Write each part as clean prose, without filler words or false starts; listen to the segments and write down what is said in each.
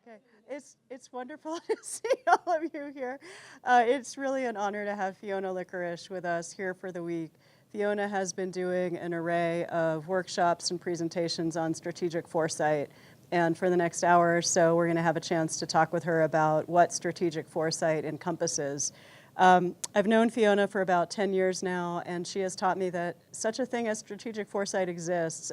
Okay, it's wonderful to see all of you here. It's really an honor to have Fiona Lickorish with us here for the week. Fiona has been doing an array of workshops and presentations on strategic foresight. And for the next hour or so, we're going to have a chance to talk with her about what strategic foresight encompasses. I've known Fiona for about 10 years now, and she has taught me that such a thing as strategic foresight exists.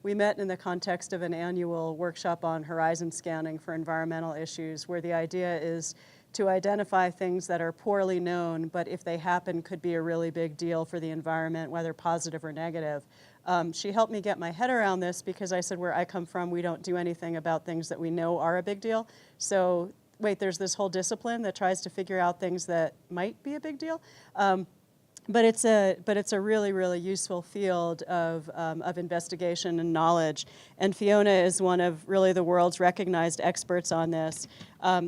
We met in the context of an annual workshop on horizon scanning for environmental issues, where the idea is to identify things that are poorly known, but if they happen, could be a really big deal for the environment, whether positive or negative. She helped me get my head around this because I said, where I come from, we don't do anything about things that we know are a big deal. So wait, there's this whole discipline that tries to figure out things that might be a big deal. But it's a really, really useful field of investigation and knowledge. And Fiona is one of really the world's recognized experts on this.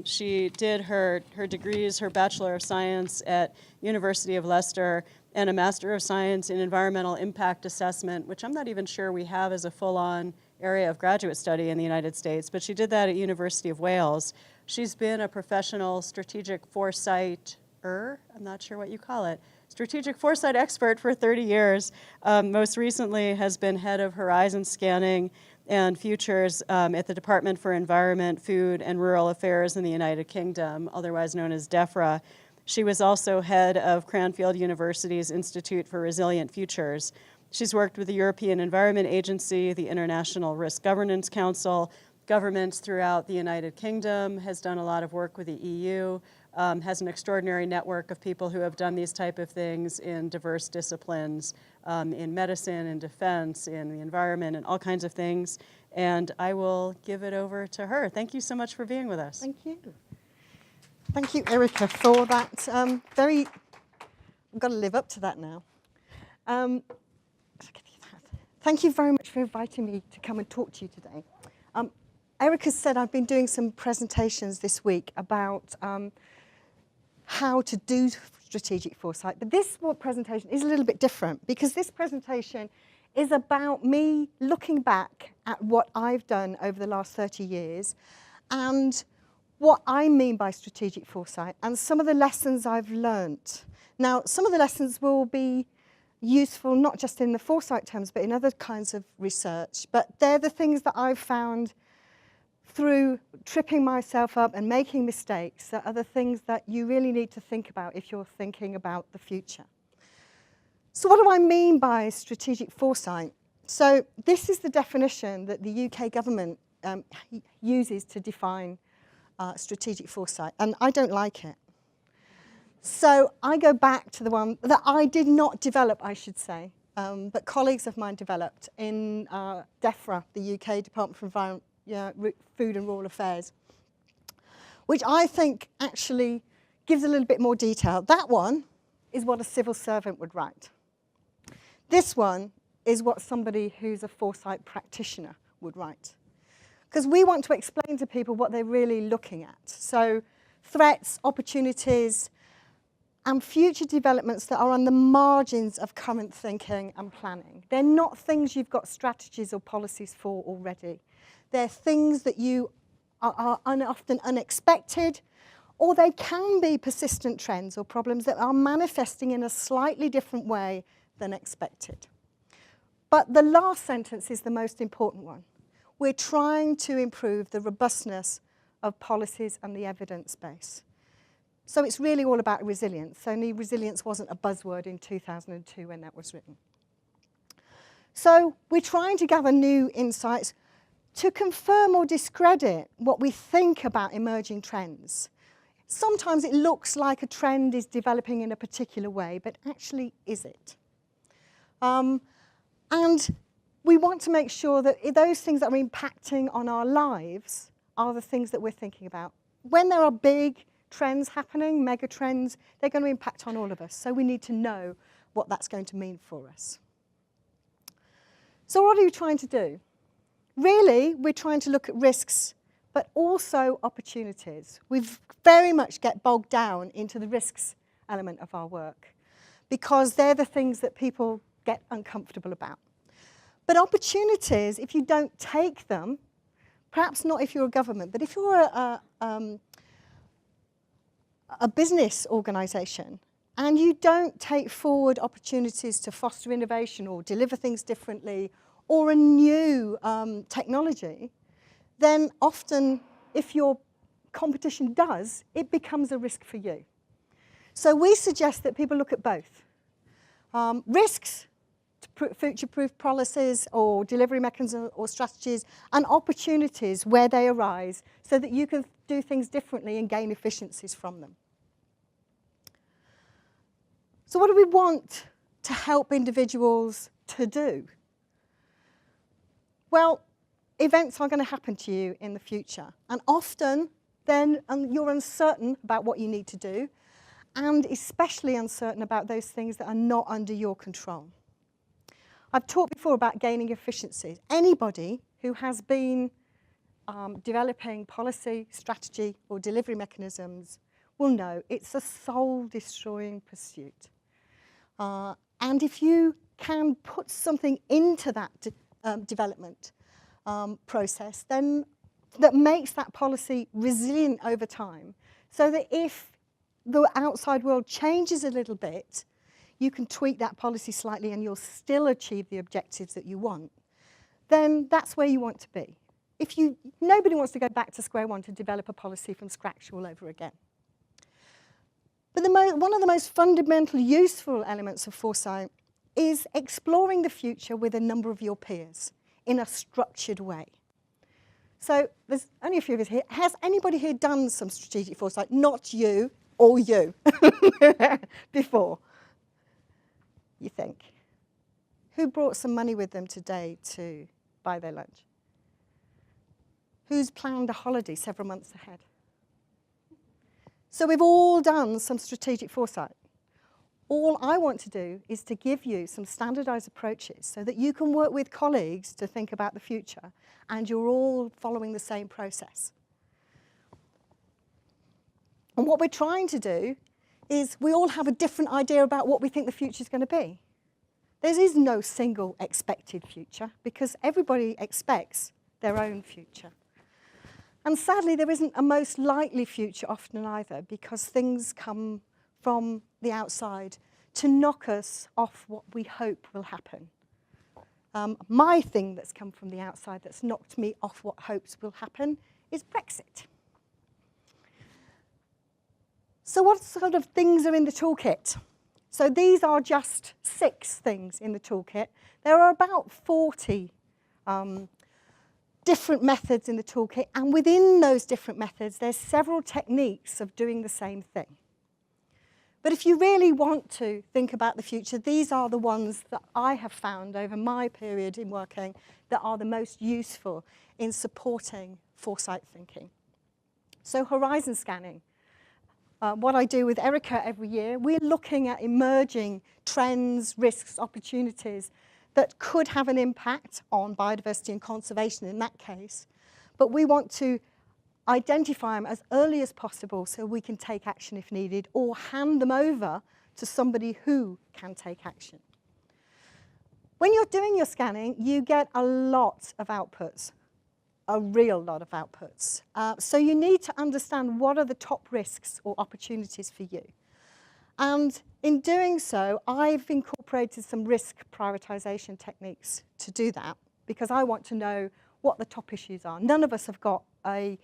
She did her degrees, her Bachelor of Science at University of Leicester, and a Master of Science in Environmental Impact Assessment, which I'm not even sure we have as a full-on area of graduate study in the United States, but she did that at University of Wales. She's been a professional strategic foresight-er, I'm not sure what you call it, strategic foresight expert for 30 years. Most recently has been head of horizon scanning and futures at the Department for Environment, Food, and Rural Affairs in the United Kingdom, otherwise known as DEFRA. She was also head of Cranfield University's Institute for Resilient Futures. She's worked with the European Environment Agency, the International Risk Governance Council, governments throughout the United Kingdom, has done a lot of work with the EU, has an extraordinary network of people who have done these type of things in diverse disciplines, in medicine, in defense, in the environment, and all kinds of things. And I will give it over to her. Thank you so much for being with us. Thank you. Thank you, Erica, for that I've got to live up to that now. Thank you very much for inviting me to come and talk to you today. Erica said I've been doing some presentations this week about how to do strategic foresight, but this presentation is a little bit different because this presentation is about me looking back at what I've done over the last 30 years and what I mean by strategic foresight and some of the lessons I've learnt. Now, some of the lessons will be useful not just in the foresight terms, but in other kinds of research. But they're the things that I've found through tripping myself up and making mistakes that are the things that you really need to think about if you're thinking about the future. So what do I mean by strategic foresight? So this is the definition that the UK government uses to define strategic foresight, and I don't like it. So I go back to the one that I did not develop, I should say, but colleagues of mine developed in DEFRA, the UK Department for Environment, Food and Rural Affairs, which I think actually gives a little bit more detail. That one is what a civil servant would write. This one is what somebody who's a foresight practitioner would write. Because we want to explain to people what they're really looking at. So threats, opportunities, and future developments that are on the margins of current thinking and planning. They're not things you've got strategies or policies for already. They're things that are often unexpected, or they can be persistent trends or problems that are manifesting in a slightly different way than expected. But the last sentence is the most important one. We're trying to improve the robustness of policies and the evidence base. So it's really all about resilience. Only resilience wasn't a buzzword in 2002 when that was written. So we're trying to gather new insights to confirm or discredit what we think about emerging trends. Sometimes it looks like a trend is developing in a particular way, but actually is it? And we want to make sure that those things that are impacting on our lives are the things that we're thinking about. When there are big trends happening, mega trends, they're going to impact on all of us. So we need to know what that's going to mean for us. So what are you trying to do? Really, we're trying to look at risks, but also opportunities. We very much get bogged down into the risks element of our work because they're the things that people get uncomfortable about. But opportunities, if you don't take them, perhaps not if you're a government, but if you're a business organisation and you don't take forward opportunities to foster innovation or deliver things differently or a new technology, then often if your competition does, it becomes a risk for you. So we suggest that people look at both. Risks, future-proof policies or delivery mechanisms or strategies, and opportunities where they arise so that you can do things differently and gain efficiencies from them. So what do we want to help individuals to do? Well, events are going to happen to you in the future, and often then you're uncertain about what you need to do, and especially uncertain about those things that are not under your control. I've talked before about gaining efficiencies. Anybody who has been developing policy, strategy, or delivery mechanisms will know it's a soul-destroying pursuit. And if you can put something into that development process, then that makes that policy resilient over time, so that if the outside world changes a little bit, you can tweak that policy slightly and you'll still achieve the objectives that you want, then that's where you want to be. Nobody wants to go back to square one to develop a policy from scratch all over again. But one of the most fundamental useful elements of Foresight is exploring the future with a number of your peers in a structured way. So there's only a few of us here. Has anybody here done some strategic foresight? Not you or you before, you think? Who brought some money with them today to buy their lunch? Who's planned a holiday several months ahead? So we've all done some strategic foresight. All I want to do is to give you some standardized approaches so that you can work with colleagues to think about the future, and you're all following the same process. And what we're trying to do is we all have a different idea about what we think the future is going to be. There is no single expected future because everybody expects their own future. And sadly, there isn't a most likely future often either, because things come from the outside to knock us off what we hope will happen. My thing that's come from the outside that's knocked me off what hopes will happen is Brexit. So what sort of things are in the toolkit? So these are just 6 things in the toolkit. There are about 40 different methods in the toolkit, and within those different methods, there's several techniques of doing the same thing. But if you really want to think about the future, these are the ones that I have found over my period in working that are the most useful in supporting foresight thinking. So horizon scanning. What I do with Erica every year, we're looking at emerging trends, risks, opportunities that could have an impact on biodiversity and conservation in that case. But we want to identify them as early as possible so we can take action if needed, or hand them over to somebody who can take action. When you're doing your scanning, you get a lot of outputs, a real lot of outputs. So you need to understand what are the top risks or opportunities for you. And in doing so, I've incorporated some risk prioritization techniques to do that, because I want to know what the top issues are. None of us have got a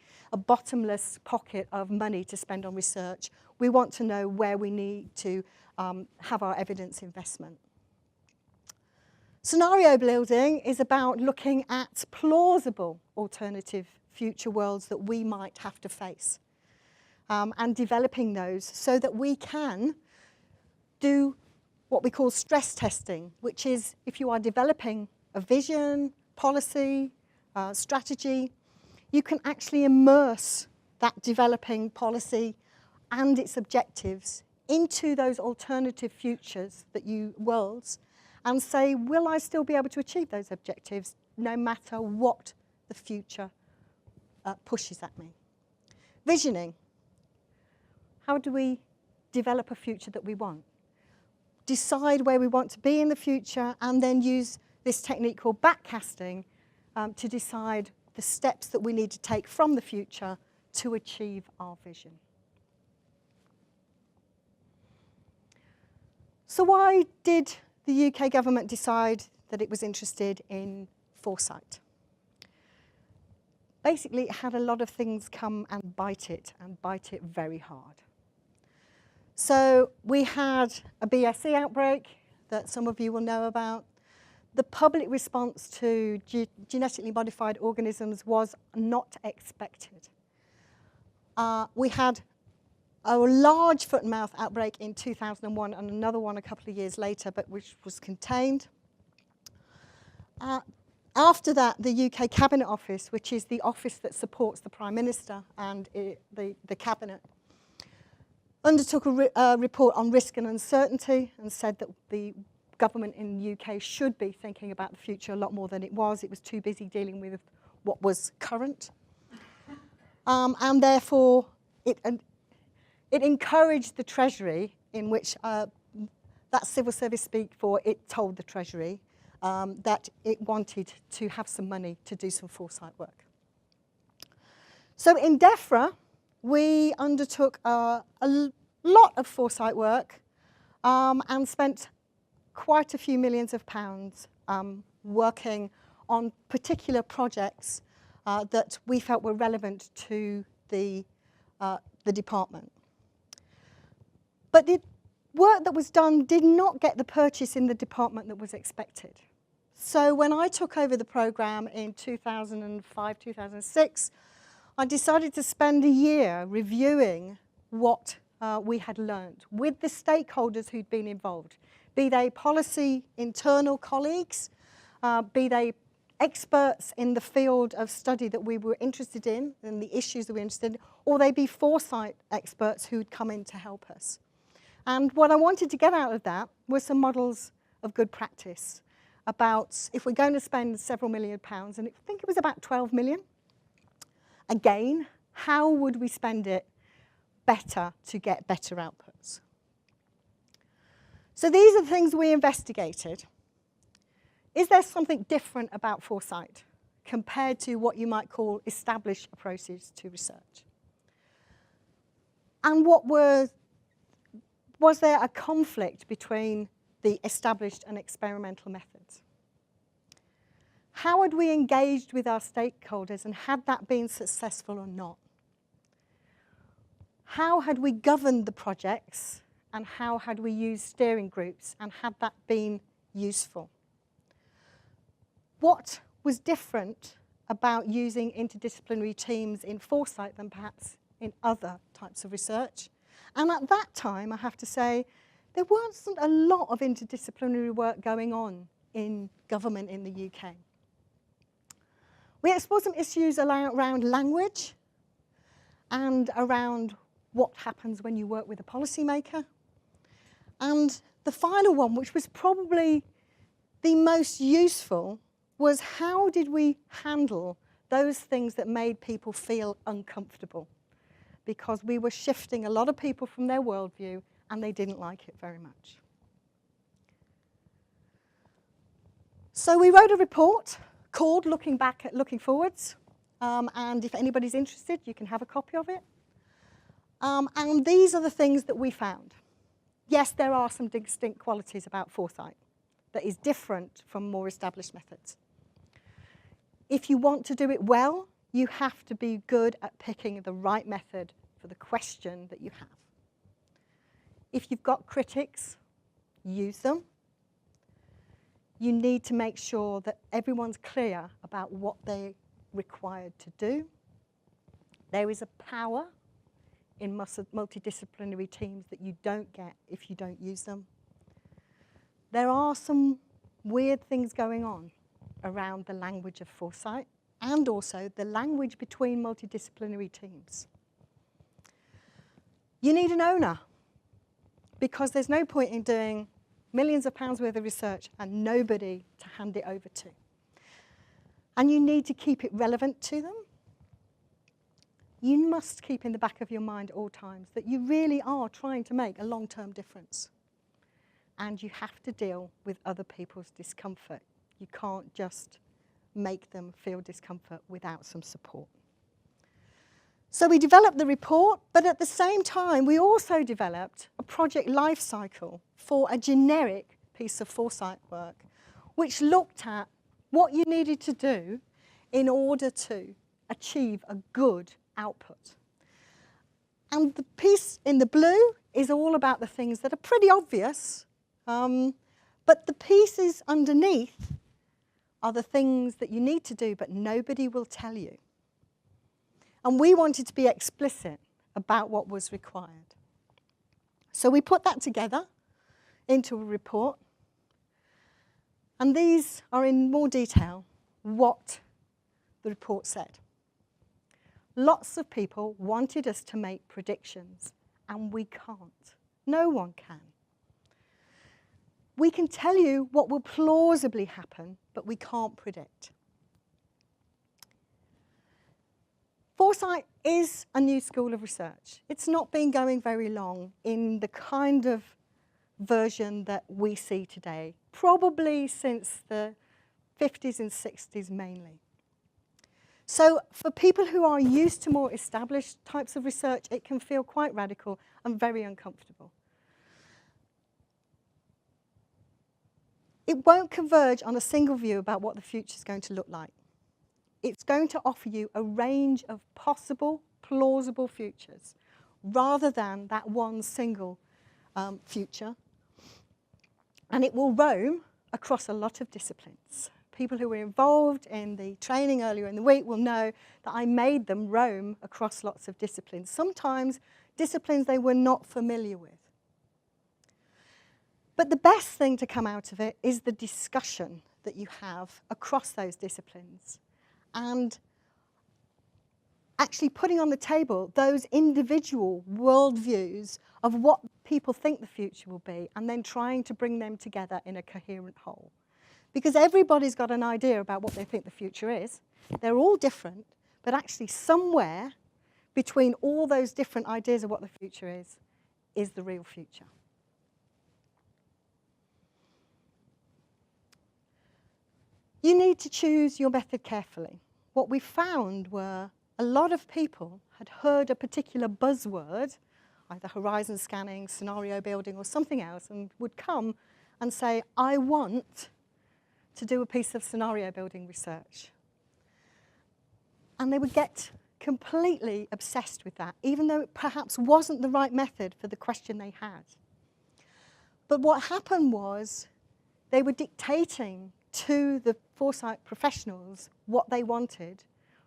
bottomless pocket of money to spend on research. We want to know where we need to have our evidence investment. Scenario building is about looking at plausible alternative future worlds that we might have to face, and developing those so that we can do what we call stress testing, which is if you are developing a vision, policy, strategy, you can actually immerse that developing policy and its objectives into those alternative futures worlds, and say, will I still be able to achieve those objectives no matter what the future pushes at me? Visioning. How do we develop a future that we want? Decide where we want to be in the future, and then use this technique called backcasting to decide the steps that we need to take from the future to achieve our vision. So why did the UK government decide that it was interested in Foresight? Basically, it had a lot of things come and bite it very hard. So we had a BSE outbreak that some of you will know about. The public response to genetically modified organisms was not expected. We had a large foot and mouth outbreak in 2001 and another one a couple of years later, but which was contained. After that, the UK Cabinet Office, which is the office that supports the Prime Minister and the Cabinet, undertook a report on risk and uncertainty and said that the government in the UK should be thinking about the future a lot more than it was. It was too busy dealing with what was current. And therefore, it encouraged the Treasury, in which that civil service speak for, it told the Treasury that it wanted to have some money to do some foresight work. So in DEFRA, we undertook a lot of foresight work and spent quite a few millions of pounds working on particular projects that we felt were relevant to the department. But the work that was done did not get the purchase in the department that was expected. So when I took over the programme in 2005, 2006, I decided to spend a year reviewing what we had learned with the stakeholders who'd been involved, be they policy internal colleagues, be they experts in the field of study that we were interested in and the issues that we were interested in, or they be foresight experts who'd come in to help us. And what I wanted to get out of that were some models of good practice about if we're going to spend several £million, and I think it was about 12 million, again, how would we spend it better to get better outputs? So these are the things we investigated. Is there something different about foresight compared to what you might call established approaches to research? And was there a conflict between the established and experimental methods? How had we engaged with our stakeholders, and had that been successful or not? How had we governed the projects, and how had we used steering groups, and had that been useful? What was different about using interdisciplinary teams in foresight than perhaps in other types of research? And at that time, I have to say, there wasn't a lot of interdisciplinary work going on in government in the UK. We explored some issues around language and around what happens when you work with a policymaker. And the final one, which was probably the most useful, was how did we handle those things that made people feel uncomfortable? Because we were shifting a lot of people from their worldview, and they didn't like it very much. So we wrote a report called Looking Back at Looking Forwards, and if anybody's interested, you can have a copy of it. And these are the things that we found. Yes, there are some distinct qualities about foresight that is different from more established methods. If you want to do it well, you have to be good at picking the right method for the question that you have. If you've got critics, use them. You need to make sure that everyone's clear about what they're required to do. There is a power in multidisciplinary teams that you don't get if you don't use them. There are some weird things going on around the language of foresight and also the language between multidisciplinary teams. You need an owner, because there's no point in doing millions of pounds worth of research and nobody to hand it over to. And you need to keep it relevant to them. You must keep in the back of your mind at all times that you really are trying to make a long-term difference. And you have to deal with other people's discomfort. You can't just make them feel discomfort without some support. So we developed the report, but at the same time, we also developed a project life cycle for a generic piece of Foresight work, which looked at what you needed to do in order to achieve a good output. And the piece in the blue is all about the things that are pretty obvious, but the pieces underneath are the things that you need to do, but nobody will tell you. And we wanted to be explicit about what was required. So we put that together into a report. And these are in more detail what the report said. Lots of people wanted us to make predictions, and we can't. No one can. We can tell you what will plausibly happen, but we can't predict. Foresight is a new school of research. It's not been going very long in the kind of version that we see today, probably since the 50s and 60s mainly. So for people who are used to more established types of research, it can feel quite radical and very uncomfortable. It won't converge on a single view about what the future is going to look like. It's going to offer you a range of possible, plausible futures, rather than that one single future. And it will roam across a lot of disciplines. People who were involved in the training earlier in the week will know that I made them roam across lots of disciplines, sometimes disciplines they were not familiar with. But the best thing to come out of it is the discussion that you have across those disciplines, and actually putting on the table those individual worldviews of what people think the future will be, and then trying to bring them together in a coherent whole. Because everybody's got an idea about what they think the future is. They're all different, but actually somewhere between all those different ideas of what the future is the real future. You need to choose your method carefully. What we found were a lot of people had heard a particular buzzword, either horizon scanning, scenario building, or something else, and would come and say, I want to do a piece of scenario building research. And they would get completely obsessed with that, even though it perhaps wasn't the right method for the question they had. But what happened was they were dictating to the Foresight professionals what they wanted,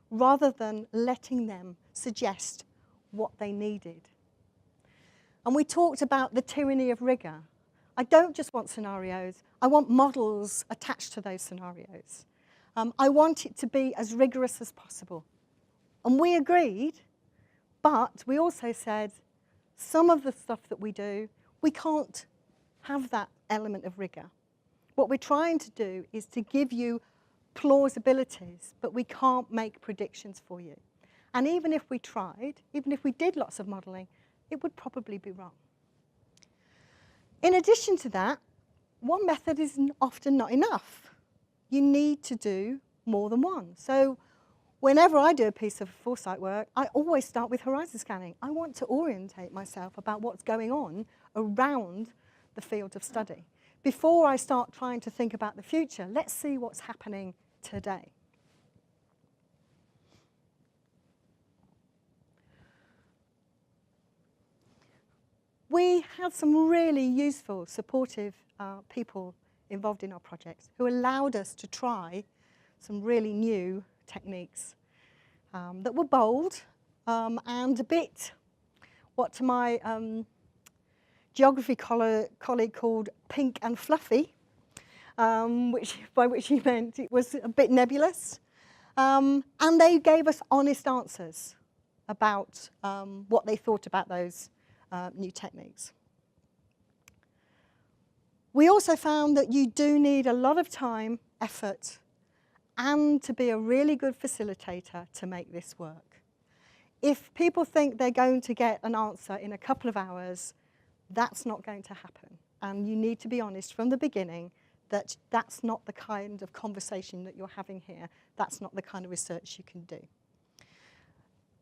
rather than letting them suggest what they needed. And we talked about the tyranny of rigor. I don't just want scenarios, I want models attached to those scenarios. I want it to be as rigorous as possible. And we agreed, but we also said, some of the stuff that we do, we can't have that element of rigor. What we're trying to do is to give you plausibilities, but we can't make predictions for you. And even if we tried, even if we did lots of modeling, it would probably be wrong. In addition to that, one method is often not enough. You need to do more than one. So whenever I do a piece of Foresight work, I always start with horizon scanning. I want to orientate myself about what's going on around the field of study. Before I start trying to think about the future, let's see what's happening today. We had some really useful, supportive people involved in our projects who allowed us to try some really new techniques that were bold and a bit what to my geography colleague called pink and fluffy, by which he meant it was a bit nebulous. And they gave us honest answers about what they thought about those new techniques. We also found that you do need a lot of time, effort, and to be a really good facilitator to make this work. If people think they're going to get an answer in a couple of hours, that's not going to happen. And you need to be honest from the beginning that that's not the kind of conversation that you're having here. That's not the kind of research you can do.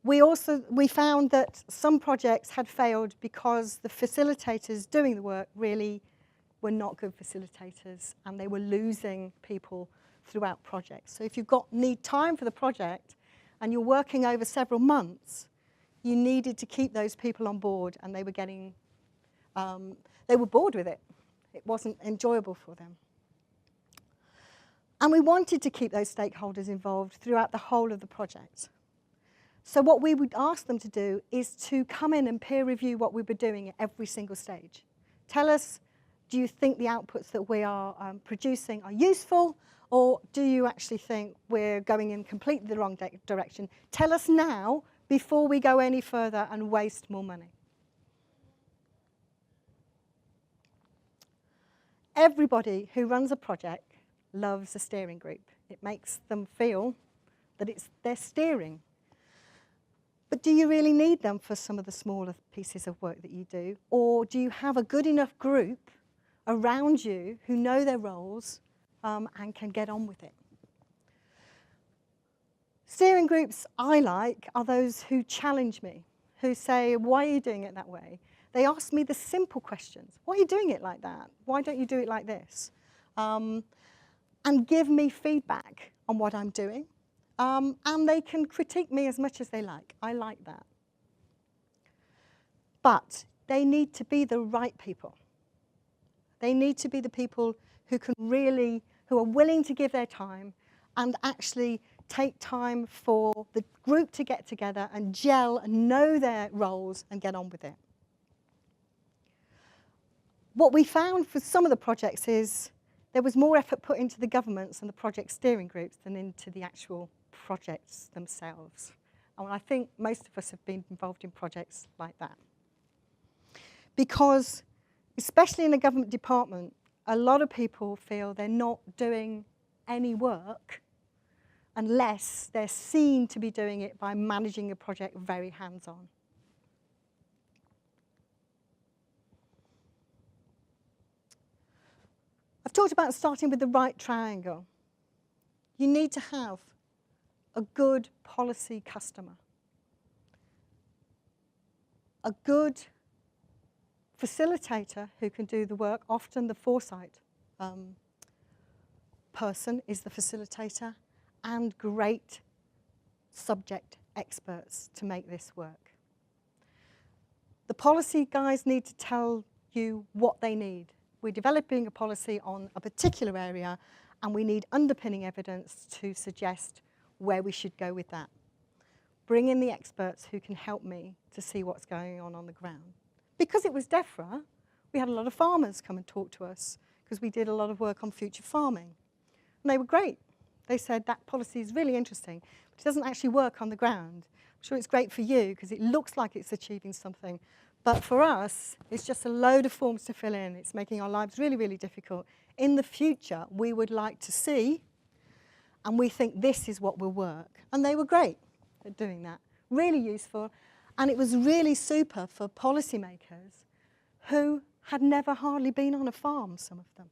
We found that some projects had failed because the facilitators doing the work really were not good facilitators, and they were losing people throughout projects. So if you need time for the project and you're working over several months, you needed to keep those people on board, and they were bored with it. It wasn't enjoyable for them. And we wanted to keep those stakeholders involved throughout the whole of the project. So what we would ask them to do is to come in and peer review what we were doing at every single stage. Tell us, do you think the outputs that we are producing are useful, or do you actually think we're going in completely the wrong direction? Tell us now before we go any further and waste more money. Everybody who runs a project loves a steering group. It makes them feel that they're steering. But do you really need them for some of the smaller pieces of work that you do? Or do you have a good enough group around you who know their roles and can get on with it? Steering groups I like are those who challenge me, who say, why are you doing it that way? They ask me the simple questions. Why are you doing it like that? Why don't you do it like this? And give me feedback on what I'm doing. And they can critique me as much as they like. I like that. But they need to be the right people. They need to be the people who are willing to give their time and actually take time for the group to get together and gel and know their roles and get on with it. What we found for some of the projects is there was more effort put into the governments and the project steering groups than into the actual projects themselves. And I think most of us have been involved in projects like that. Because, especially in a government department, a lot of people feel they're not doing any work unless they're seen to be doing it by managing a project very hands-on. I've talked about starting with the right triangle. You need to have a good policy customer, a good facilitator who can do the work. Often the Foresight person is the facilitator, and great subject experts to make this work. The policy guys need to tell you what they need. We're developing a policy on a particular area, and we need underpinning evidence to suggest where we should go with that. Bring in the experts who can help me to see what's going on the ground. Because it was DEFRA, we had a lot of farmers come and talk to us because we did a lot of work on future farming. And they were great. They said, that policy is really interesting, but it doesn't actually work on the ground. I'm sure it's great for you because it looks like it's achieving something. But for us, it's just a load of forms to fill in. It's making our lives really, really difficult. In the future, we would like to see, and we think this is what will work. And they were great at doing that. Really useful. And it was really super for policymakers who had never hardly been on a farm, some of them.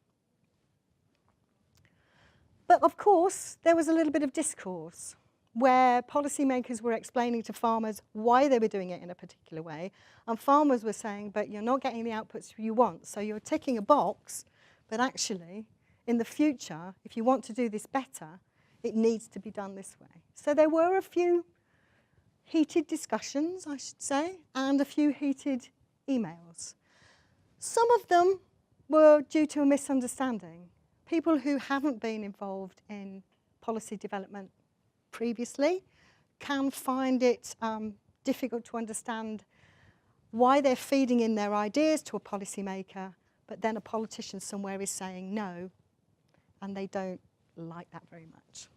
But of course, there was a little bit of discourse where policymakers were explaining to farmers why they were doing it in a particular way. And farmers were saying, but you're not getting the outputs you want. So you're ticking a box, but actually, in the future, if you want to do this better, it needs to be done this way. So there were a few heated discussions, I should say, and a few heated emails. Some of them were due to a misunderstanding. People who haven't been involved in policy development previously can find it difficult to understand why they're feeding in their ideas to a policymaker, but then a politician somewhere is saying no, and they don't like that very much.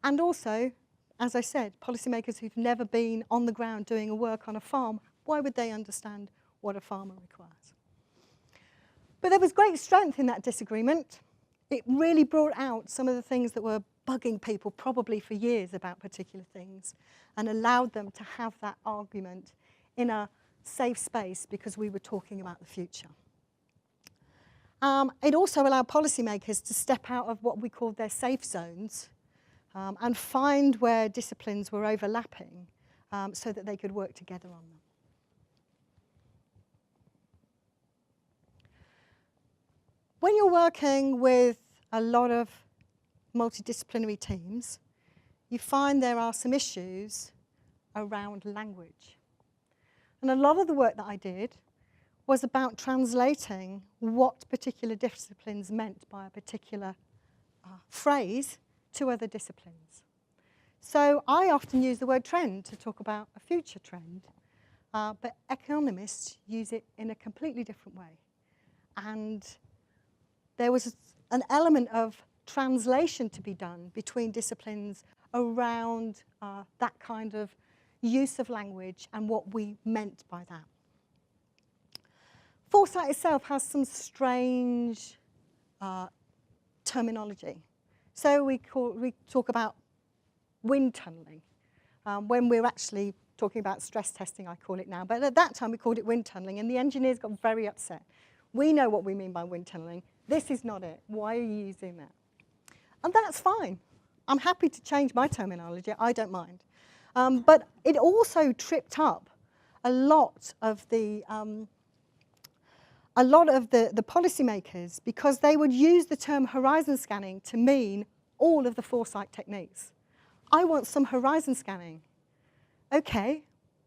And also, as I said, policymakers who've never been on the ground doing a work on a farm, why would they understand what a farmer requires? But there was great strength in that disagreement. It really brought out some of the things that were bugging people probably for years about particular things, and allowed them to have that argument in a safe space because we were talking about the future. It also allowed policymakers to step out of what we called their safe zones and find where disciplines were overlapping so that they could work together on them. When you're working with a lot of multidisciplinary teams, you find there are some issues around language. And a lot of the work that I did was about translating what particular disciplines meant by a particular phrase to other disciplines. So I often use the word trend to talk about a future trend, but economists use it in a completely different way. And there was an element of translation to be done between disciplines around that kind of use of language and what we meant by that. Foresight itself has some strange terminology. So we talk about wind tunnelling. When we're actually talking about stress testing, I call it now. But at that time, we called it wind tunnelling, and the engineers got very upset. We know what we mean by wind tunnelling. This is not it. Why are you using that? And that's fine. I'm happy to change my terminology. I don't mind. But it also tripped up a lot of the policymakers because they would use the term horizon scanning to mean all of the Foresight techniques. I want some horizon scanning. Okay,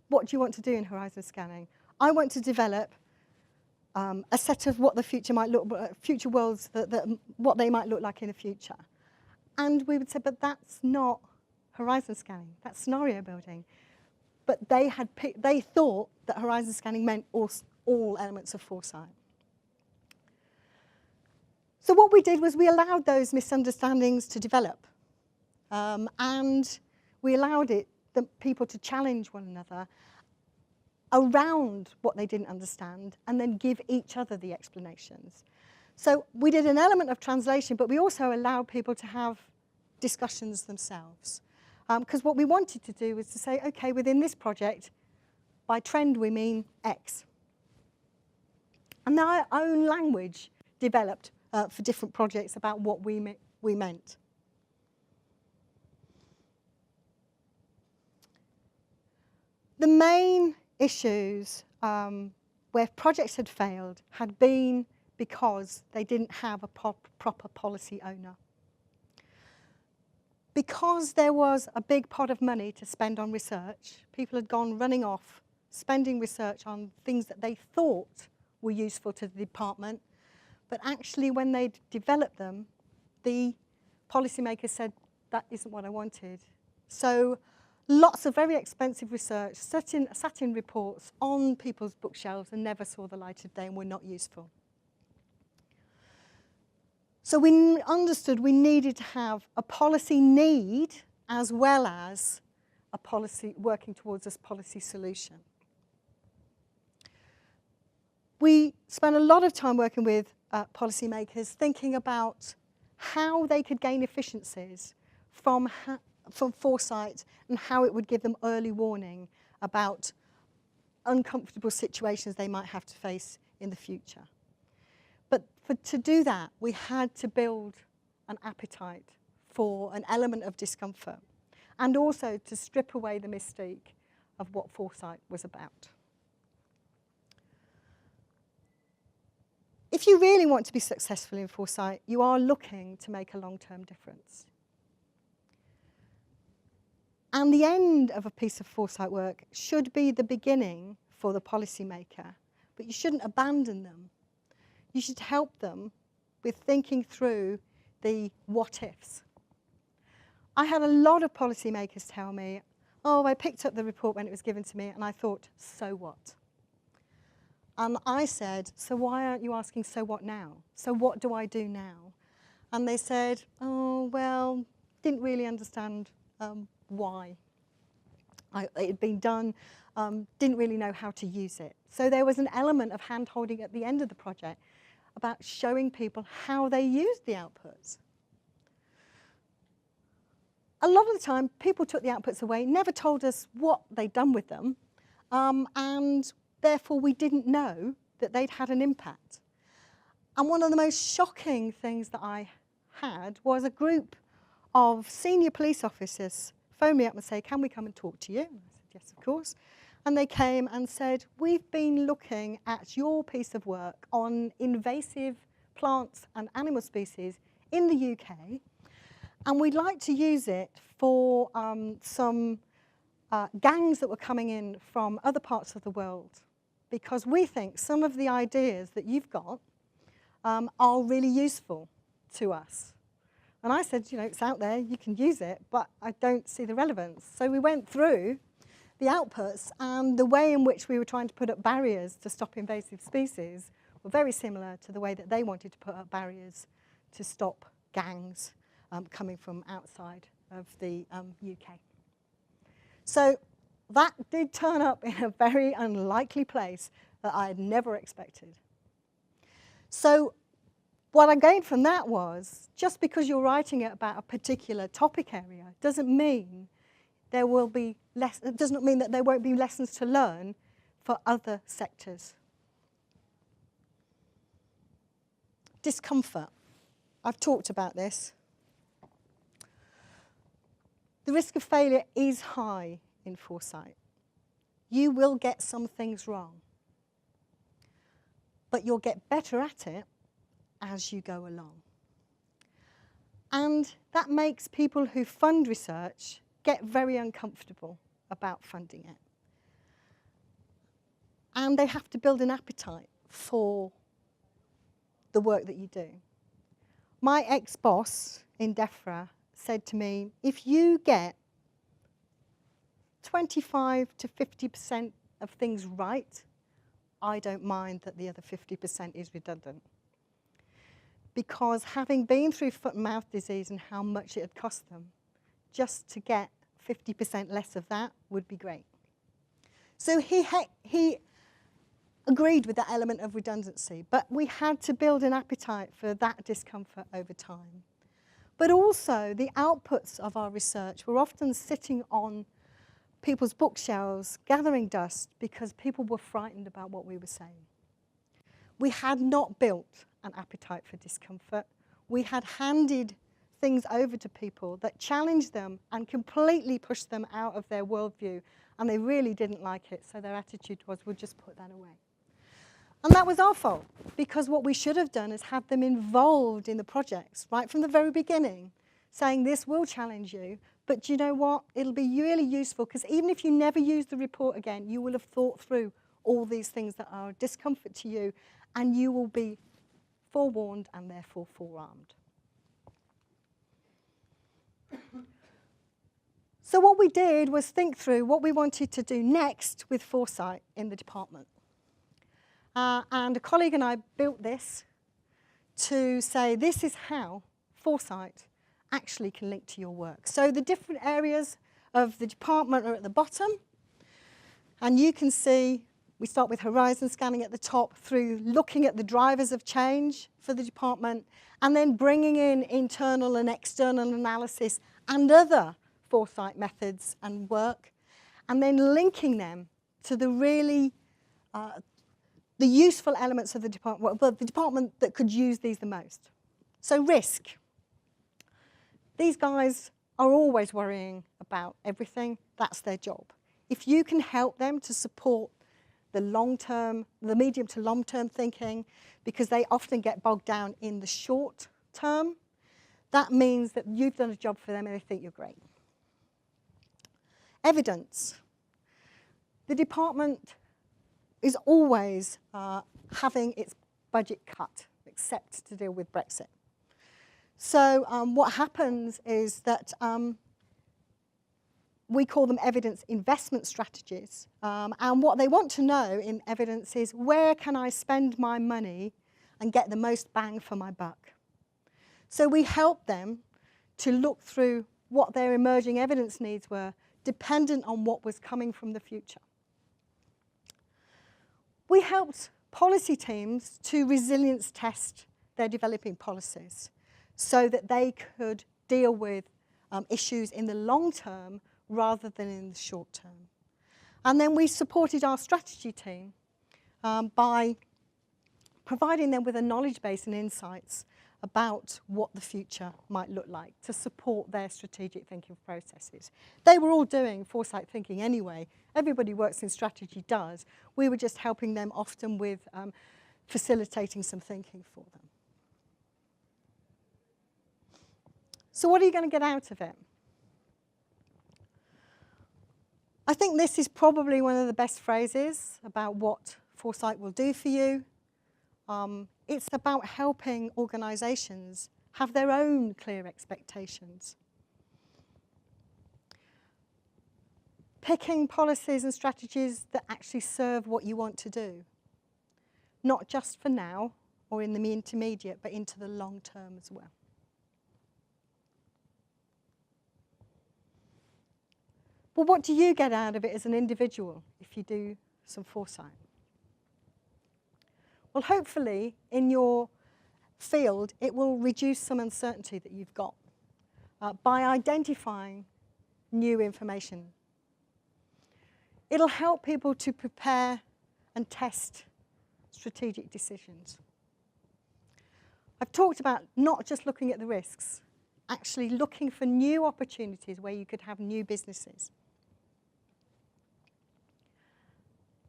what do you want to do in horizon scanning? I want to develop a set of what the future might look, future worlds, what they might look like in the future. And we would say, but that's not horizon scanning, that's scenario building. But they thought that horizon scanning meant all elements of Foresight. So what we did was we allowed those misunderstandings to develop. And we allowed the people to challenge one another around what they didn't understand and then give each other the explanations. So we did an element of translation, but we also allowed people to have discussions themselves. Because what we wanted to do was to say, OK, within this project, by trend we mean X. And now our own language developed for different projects about what we meant. The main issues where projects had failed had been because they didn't have a proper policy owner. Because there was a big pot of money to spend on research, people had gone running off, spending research on things that they thought were useful to the department, but actually when they'd developed them, the policymakers said, that isn't what I wanted. So lots of very expensive research sat in reports on people's bookshelves and never saw the light of day and were not useful. So we understood we needed to have a policy need as well as a policy working towards this policy solution. We spent a lot of time working with policymakers thinking about how they could gain efficiencies from Foresight and how it would give them early warning about uncomfortable situations they might have to face in the future. But to do that, we had to build an appetite for an element of discomfort and also to strip away the mystique of what Foresight was about. If you really want to be successful in Foresight, you are looking to make a long-term difference. And the end of a piece of Foresight work should be the beginning for the policymaker, but you shouldn't abandon them. You should help them with thinking through the what-ifs. I had a lot of policymakers tell me, oh, I picked up the report when it was given to me, and I thought, so what? And I said, so why aren't you asking, so what now? So what do I do now? And they said, oh, well, didn't really understand why it had been done, didn't really know how to use it. So there was an element of hand-holding at the end of the project about showing people how they used the outputs. A lot of the time, people took the outputs away, never told us what they'd done with them, and therefore we didn't know that they'd had an impact. And one of the most shocking things that I had was a group of senior police officers phoned me up and say, can we come and talk to you? And I said, yes, of course. And they came and said, we've been looking at your piece of work on invasive plants and animal species in the UK, and we'd like to use it for some gangs that were coming in from other parts of the world, because we think some of the ideas that you've got are really useful to us. And I said, you know, it's out there, you can use it, but I don't see the relevance. So we went through the outputs, and the way in which we were trying to put up barriers to stop invasive species were very similar to the way that they wanted to put up barriers to stop gangs coming from outside of the UK. So that did turn up in a very unlikely place that I had never expected. So what I gained from that was, just because you're writing it about a particular topic area doesn't mean there will be it does not mean that there won't be lessons to learn for other sectors. Discomfort. I've talked about this. The risk of failure is high in Foresight. You will get some things wrong, but you'll get better at it as you go along. And that makes people who fund research get very uncomfortable about funding it. And they have to build an appetite for the work that you do. My ex-boss in DEFRA said to me, if you get 25 to 50% of things right, I don't mind that the other 50% is redundant. Because having been through foot and mouth disease and how much it had cost them, just to get 50% less of that would be great. So he agreed with that element of redundancy, but we had to build an appetite for that discomfort over time. But also, the outputs of our research were often sitting on people's bookshelves, gathering dust, because people were frightened about what we were saying. We had not built an appetite for discomfort. We had handed things over to people that challenged them and completely pushed them out of their worldview, and they really didn't like it, so their attitude was, we'll just put that away. And that was our fault, because what we should have done is have them involved in the projects right from the very beginning, saying this will challenge you, but you know what, it'll be really useful, because even if you never use the report again, you will have thought through all these things that are a discomfort to you, and you will be forewarned and therefore forearmed. So what we did was think through what we wanted to do next with Foresight in the department. And a colleague and I built this to say this is how Foresight actually can link to your work. So the different areas of the department are at the bottom. And you can see we start with horizon scanning at the top, through looking at the drivers of change for the department, and then bringing in internal and external analysis and other Foresight methods and work, and then linking them to the really the useful elements of the department, well, the department that could use these the most. So risk. These guys are always worrying about everything. That's their job. If you can help them to support the long-term, the medium to long-term thinking, because they often get bogged down in the short term, that means that you've done a job for them and they think you're great. Evidence. The department is always having its budget cut, except to deal with Brexit. So what happens is that we call them evidence investment strategies. And what they want to know in evidence is, where can I spend my money and get the most bang for my buck? So we help them to look through what their emerging evidence needs were, dependent on what was coming from the future. We helped policy teams to resilience test their developing policies so that they could deal with issues in the long term rather than in the short term. And then we supported our strategy team by providing them with a knowledge base and insights about what the future might look like to support their strategic thinking processes. They were all doing foresight thinking anyway. Everybody works in strategy does. We were just helping them often with facilitating some thinking for them. So what are you going to get out of it? I think this is probably one of the best phrases about what foresight will do for you. It's about helping organisations have their own clear expectations. Picking policies and strategies that actually serve what you want to do. Not just for now or in the intermediate, but into the long term as well. Well, what do you get out of it as an individual if you do some foresight? Well, hopefully, in your field, it will reduce some uncertainty that you've got by identifying new information. It'll help people to prepare and test strategic decisions. I've talked about not just looking at the risks, actually looking for new opportunities where you could have new businesses.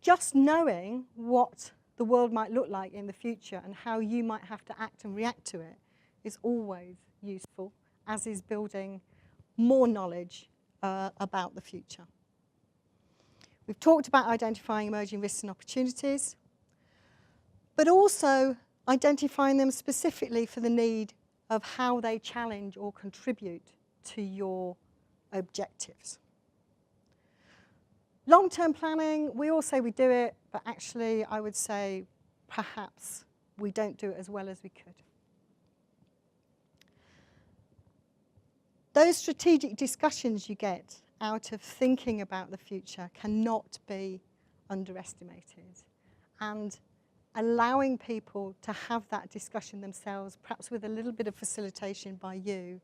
Just knowing what the world might look like in the future and how you might have to act and react to it is always useful, as is building more knowledge about the future. We've talked about identifying emerging risks and opportunities, but also identifying them specifically for the need of how they challenge or contribute to your objectives. Long-term planning, we all say we do it, but actually I would say perhaps we don't do it as well as we could. Those strategic discussions you get out of thinking about the future cannot be underestimated. And allowing people to have that discussion themselves, perhaps with a little bit of facilitation by you,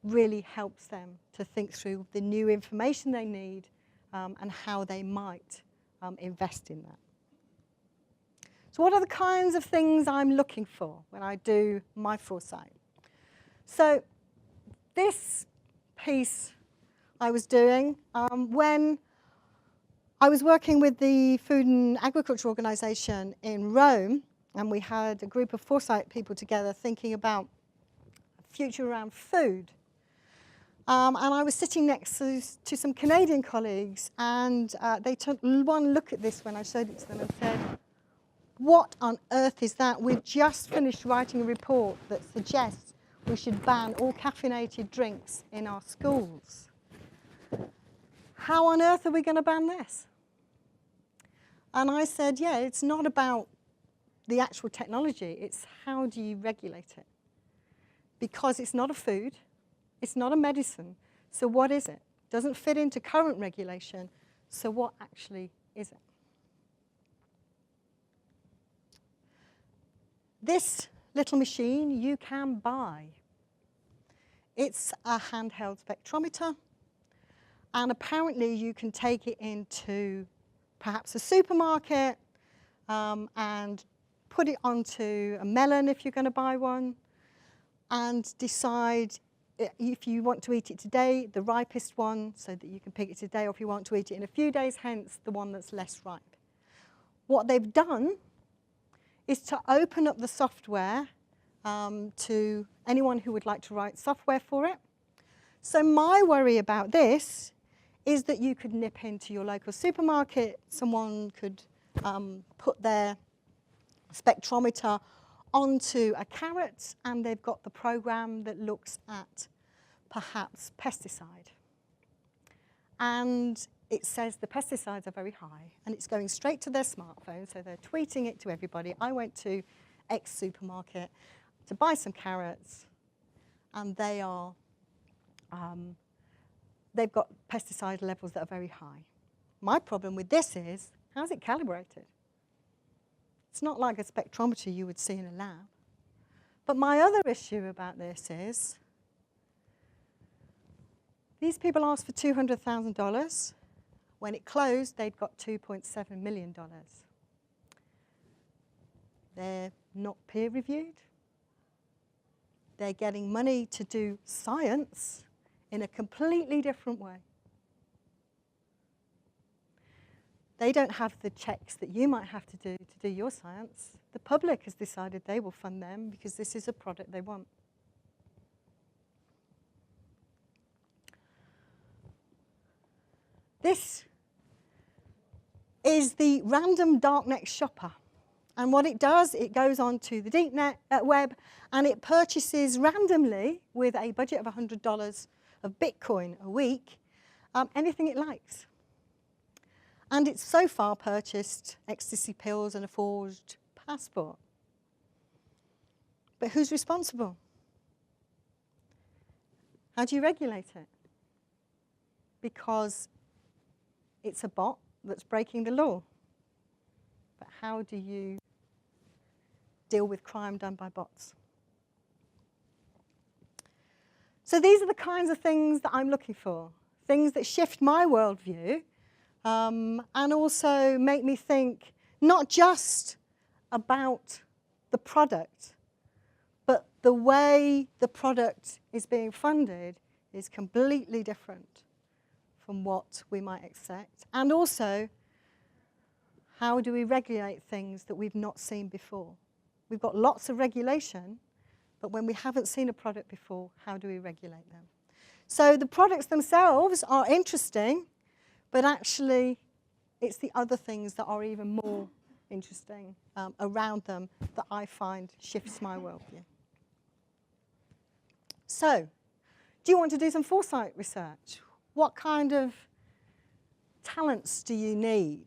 really helps them to think through the new information they need and how they might invest in that. So what are the kinds of things I'm looking for when I do my foresight? So this piece I was doing when I was working with the Food and Agriculture Organisation in Rome, and we had a group of foresight people together thinking about the future around food. And I was sitting next to some Canadian colleagues, and they took one look at this when I showed it to them and said, "What on earth is that? We've just finished writing a report that suggests we should ban all caffeinated drinks in our schools. How on earth are we going to ban this?" And I said, yeah, it's not about the actual technology, it's how do you regulate it? Because it's not a food, it's not a medicine, so what is it? Doesn't fit into current regulation, so what actually is it? This little machine you can buy. It's a handheld spectrometer, and apparently you can take it into perhaps a supermarket and put it onto a melon if you're going to buy one, and decide if you want to eat it today, the ripest one, so that you can pick it today, or if you want to eat it in a few days hence, the one that's less ripe. What they've done is to open up the software to anyone who would like to write software for it. So my worry about this is that you could nip into your local supermarket, someone could put their spectrometer onto a carrot, and they've got the program that looks at perhaps pesticide. And it says the pesticides are very high, and it's going straight to their smartphone, so they're tweeting it to everybody. I went to X supermarket to buy some carrots, and they are, they've got pesticide levels that are very high. My problem with this is, how's it calibrated? It's not like a spectrometer you would see in a lab. But my other issue about this is, these people asked for $200,000. When it closed, they'd got $2.7 million. They're not peer-reviewed. They're getting money to do science in a completely different way. They don't have the checks that you might have to do your science. The public has decided they will fund them because this is a product they want. This is the random darknet shopper. And what it does, it goes onto the deep web and it purchases randomly, with a budget of $100 of Bitcoin a week, anything it likes. And it's so far purchased ecstasy pills and a forged passport. But who's responsible? How do you regulate it? Because it's a bot that's breaking the law. But how do you deal with crime done by bots? So these are the kinds of things that I'm looking for, things that shift my worldview, and also make me think not just about the product, but the way the product is being funded is completely different from what we might expect. And also, how do we regulate things that we've not seen before? We've got lots of regulation, but when we haven't seen a product before, how do we regulate them? So the products themselves are interesting, but actually it's the other things that are even more interesting around them that I find shifts my worldview. So, do you want to do some foresight research? What kind of talents do you need?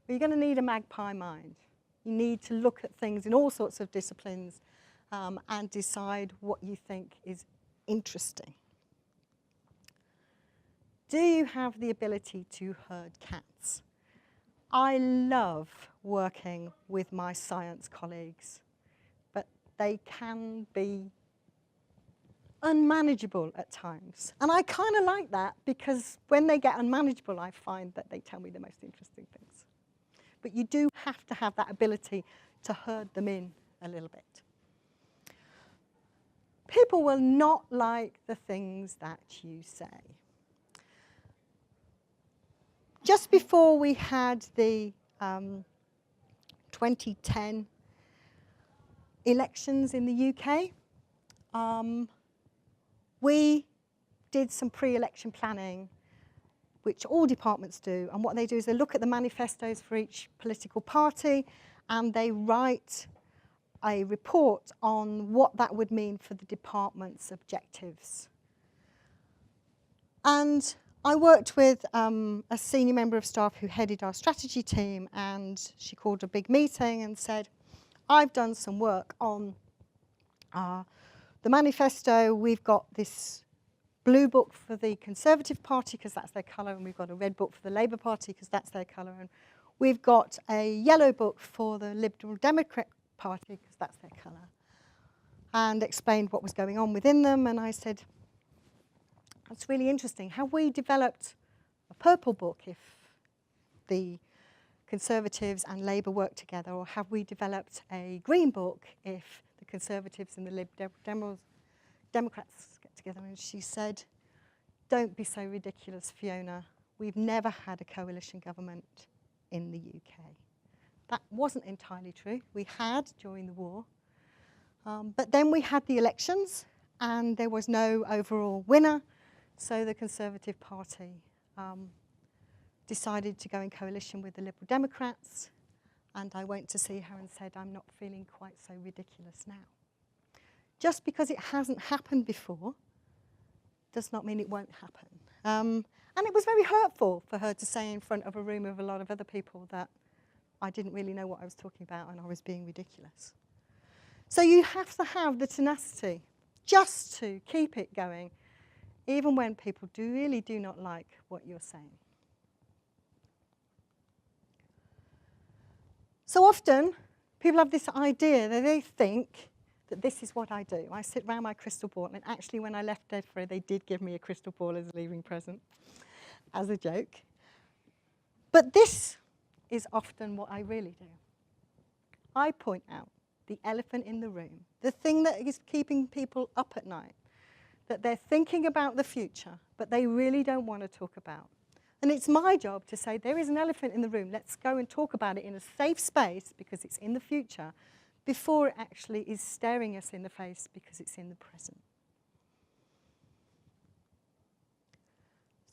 Well, you're going to need a magpie mind. You need to look at things in all sorts of disciplines and decide what you think is interesting. Do you have the ability to herd cats? I love working with my science colleagues, but they can be unmanageable at times. And I kind of like that, because when they get unmanageable, I find that they tell me the most interesting things. But you do have to have that ability to herd them in a little bit. People will not like the things that you say. Just before we had the 2010 elections in the UK, we did some pre-election planning, which all departments do. And what they do is they look at the manifestos for each political party, and they write a report on what that would mean for the department's objectives. And I worked with a senior member of staff who headed our strategy team, and she called a big meeting and said, I've done some work on the manifesto. We've got this blue book for the Conservative Party, because that's their colour, and we've got a red book for the Labour Party, because that's their colour, and we've got a yellow book for the Liberal Democrat Party, because that's their colour, and explained what was going on within them. And I said, that's really interesting. Have we developed a purple book if the Conservatives and Labour work together, or have we developed a green book if the Conservatives and the Democrats get together? And she said, don't be so ridiculous, Fiona. We've never had a coalition government in the UK. That wasn't entirely true. We had during the war. But then we had the elections, and there was no overall winner. So the Conservative Party decided to go in coalition with the Liberal Democrats. And I went to see her and said, I'm not feeling quite so ridiculous now. Just because it hasn't happened before does not mean it won't happen. And it was very hurtful for her to say in front of a room of a lot of other people that I didn't really know what I was talking about and I was being ridiculous. So you have to have the tenacity just to keep it going, even when people really do not like what you're saying. So often, people have this idea that they think that this is what I do. I sit around my crystal ball, and actually when I left Edinburgh, they did give me a crystal ball as a leaving present, as a joke. But this is often what I really do. I point out the elephant in the room, the thing that is keeping people up at night, that they're thinking about the future, but they really don't want to talk about. And it's my job to say, there is an elephant in the room. Let's go and talk about it in a safe space because it's in the future, before it actually is staring us in the face because it's in the present.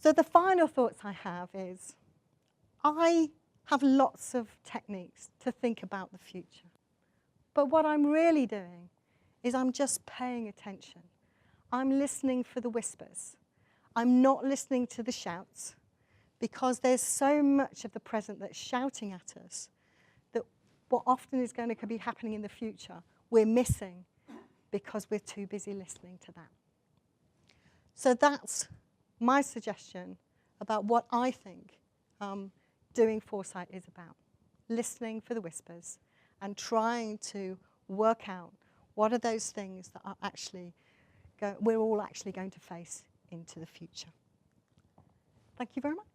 So the final thoughts I have is, I have lots of techniques to think about the future. But what I'm really doing is I'm just paying attention. I'm listening for the whispers. I'm not listening to the shouts, because there's so much of the present that's shouting at us that what often is going to be happening in the future, we're missing because we're too busy listening to that. So that's my suggestion about what I think doing Foresight is about. Listening for the whispers and trying to work out what are those things that are actually we're all actually going to face into the future. Thank you very much.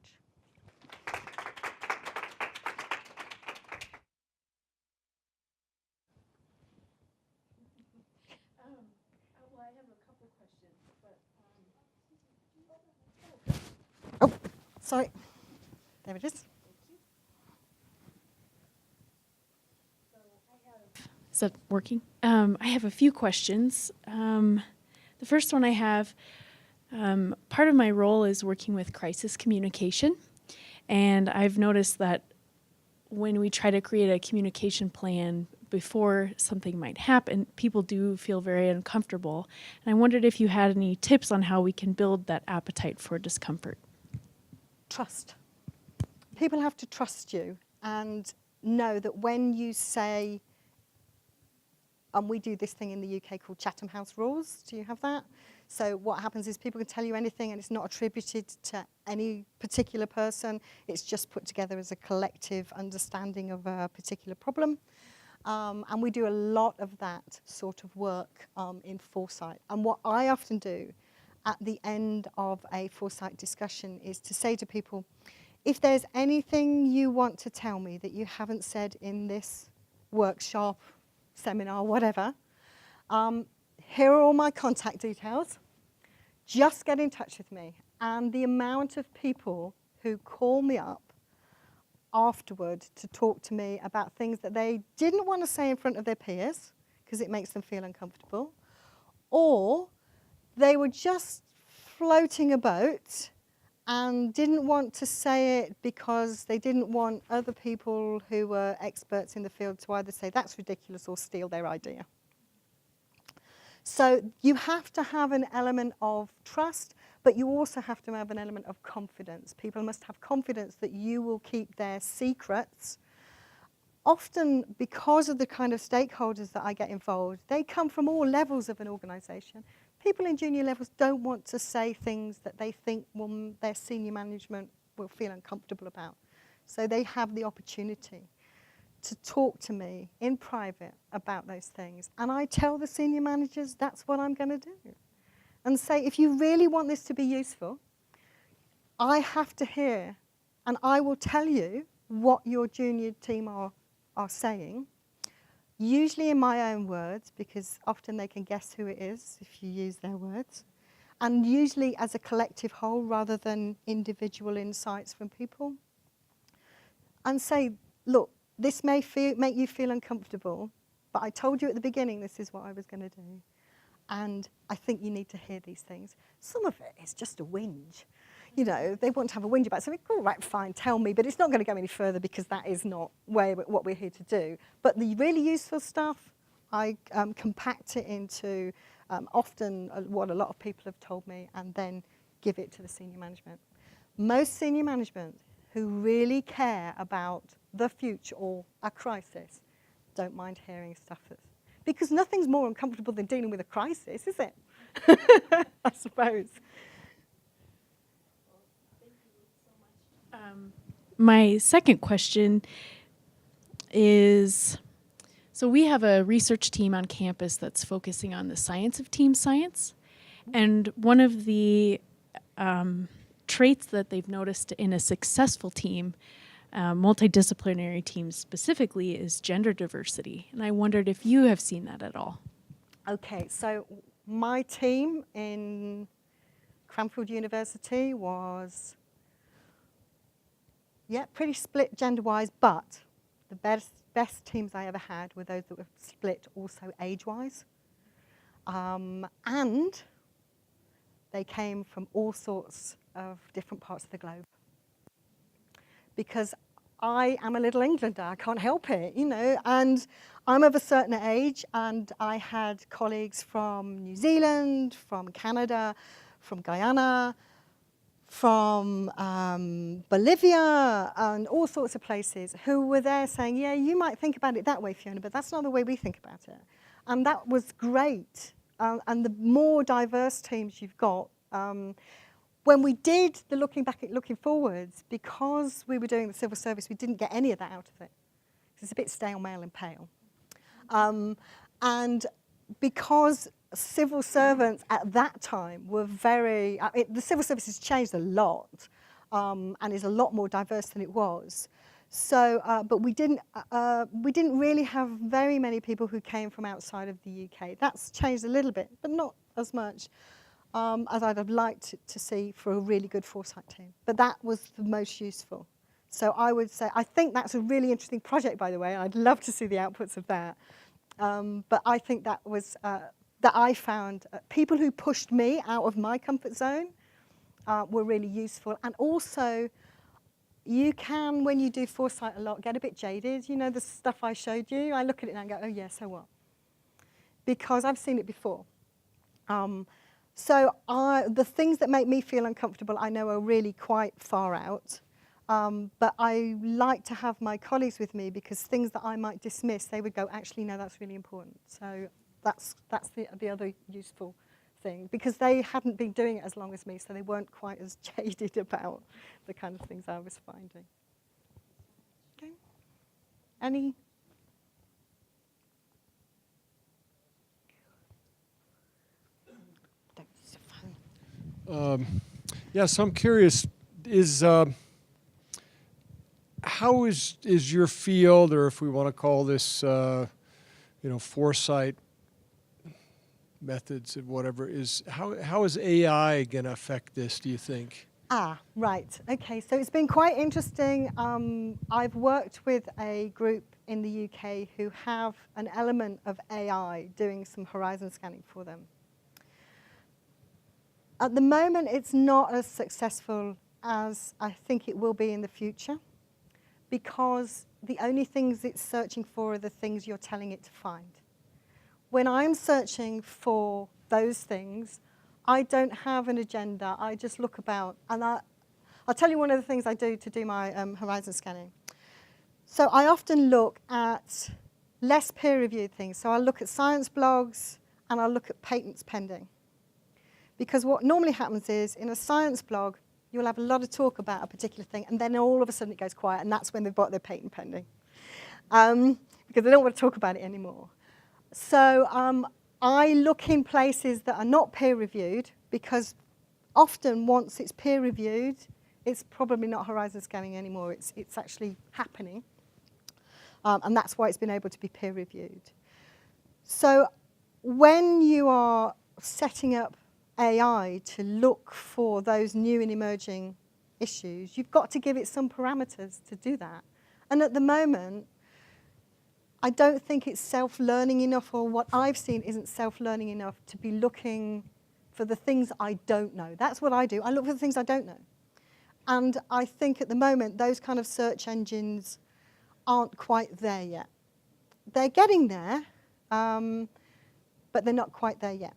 Well, I have a couple questions, but Oh, sorry. There it is. is that working? I have a few questions. The first one I have, part of my role is working with crisis communication, and I've noticed that when we try to create a communication plan before something might happen, people do feel very uncomfortable. And I wondered if you had any tips on how we can build that appetite for discomfort. Trust. People have to trust you and know that when you say, and we do this thing in the UK called Chatham House Rules. Do you have that? So what happens is people can tell you anything and it's not attributed to any particular person. It's just put together as a collective understanding of a particular problem. And we do a lot of that sort of work in Foresight. And what I often do at the end of a Foresight discussion is to say to people, if there's anything you want to tell me that you haven't said in this workshop, seminar, whatever, here are all my contact details. Just get in touch with me. And the amount of people who call me up afterward to talk to me about things that they didn't want to say in front of their peers because it makes them feel uncomfortable, or they were just floating a boat and didn't want to say it because they didn't want other people who were experts in the field to either say that's ridiculous or steal their idea. So you have to have an element of trust, but you also have to have an element of confidence. People must have confidence that you will keep their secrets. Often, because of the kind of stakeholders that I get involved, they come from all levels of an organisation. People in junior levels don't want to say things that they think their senior management will feel uncomfortable about. So they have the opportunity to talk to me in private about those things. And I tell the senior managers that's what I'm going to do. And say, if you really want this to be useful, I have to hear, and I will tell you what your junior team are saying, usually in my own words, because often they can guess who it is if you use their words, and usually as a collective whole rather than individual insights from people. And say, look, this may make you feel uncomfortable, but I told you at the beginning this is what I was going to do. And I think you need to hear these things. Some of it is just a whinge. You know, they want to have a whinge about something. All right, fine, tell me, but it's not going to go any further because that is not what we're here to do. But the really useful stuff, I compact it into often what a lot of people have told me and then give it to the senior management. Most senior management who really care about the future or a crisis don't mind hearing stuff because nothing's more uncomfortable than dealing with a crisis, is it? I suppose. My second question is, so we have a research team on campus that's focusing on the science of team science. And one of the traits that they've noticed in a successful team multidisciplinary teams specifically is gender diversity. And I wondered if you have seen that at all. Okay, so my team in Cranfield University was, pretty split gender-wise, but the best teams I ever had were those that were split also age-wise. And they came from all sorts of different parts of the globe. Because I am a little Englander, I can't help it, and I'm of a certain age, and I had colleagues from New Zealand, from Canada, from Guyana, from Bolivia, and all sorts of places who were there saying, yeah, you might think about it that way, Fiona, but that's not the way we think about it. And that was great. And the more diverse teams you've got, when we did the looking back at looking forwards, because we were doing the civil service, we didn't get any of that out of it. It's a bit stale, male and pale. And because civil servants at that time were very, the civil service has changed a lot and is a lot more diverse than it was. So, but we didn't really have very many people who came from outside of the UK. That's changed a little bit, but not as much as I'd have liked to see for a really good Foresight team. But that was the most useful. So I would say, I think that's a really interesting project, by the way. I'd love to see the outputs of that. But I think that was, that I found people who pushed me out of my comfort zone were really useful. And also, you can, when you do Foresight a lot, get a bit jaded. You know, the stuff I showed you, I look at it and I go, oh yeah, so what? Because I've seen it before. So the things that make me feel uncomfortable, I know are really quite far out. But I like to have my colleagues with me because things that I might dismiss, they would go, actually, no, that's really important. So that's the other useful thing, because they hadn't been doing it as long as me, so they weren't quite as jaded about the kind of things I was finding. Okay. Any? Yeah, so I'm curious, how is your field, or if we want to call this, Foresight methods and whatever, how is AI going to affect this, do you think? Right. Okay, so it's been quite interesting. I've worked with a group in the UK who have an element of AI doing some horizon scanning for them. At the moment, it's not as successful as I think it will be in the future, because the only things it's searching for are the things you're telling it to find. When I'm searching for those things, I don't have an agenda. I just look about, and I'll tell you one of the things I do to do my horizon scanning. So I often look at less peer-reviewed things. So I'll look at science blogs, and I'll look at patents pending. Because what normally happens is, in a science blog, you'll have a lot of talk about a particular thing, and then all of a sudden it goes quiet, and that's when they've got their patent pending. Because they don't want to talk about it anymore. So I look in places that are not peer-reviewed, because often once it's peer-reviewed, it's probably not horizon scanning anymore. It's actually happening. And that's why it's been able to be peer-reviewed. So when you are setting up AI to look for those new and emerging issues, you've got to give it some parameters to do that. And at the moment, I don't think it's self-learning enough, or what I've seen isn't self-learning enough to be looking for the things I don't know. That's what I do. I look for the things I don't know. And I think at the moment, those kind of search engines aren't quite there yet. They're getting there, but they're not quite there yet.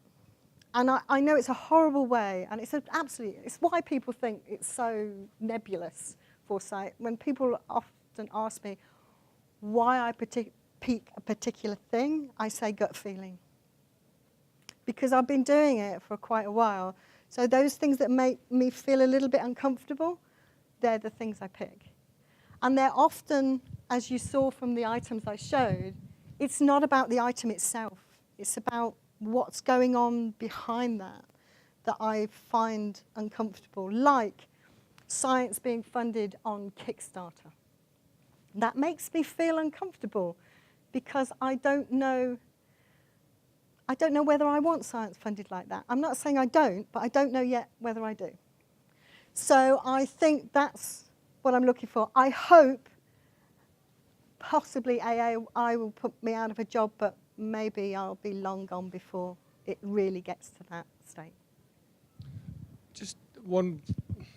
And I know it's a horrible way, and it's why people think it's so nebulous, Foresight. When people often ask me why I pick a particular thing, I say gut feeling. Because I've been doing it for quite a while. So those things that make me feel a little bit uncomfortable, they're the things I pick. And they're often, as you saw from the items I showed, it's not about the item itself. It's about what's going on behind that I find uncomfortable, like science being funded on Kickstarter. That makes me feel uncomfortable because I don't know whether I want science funded like that. I'm not saying I don't, but I don't know yet whether I do. So I think that's what I'm looking for. I hope possibly AI will put me out of a job, but maybe I'll be long gone before it really gets to that state. Just one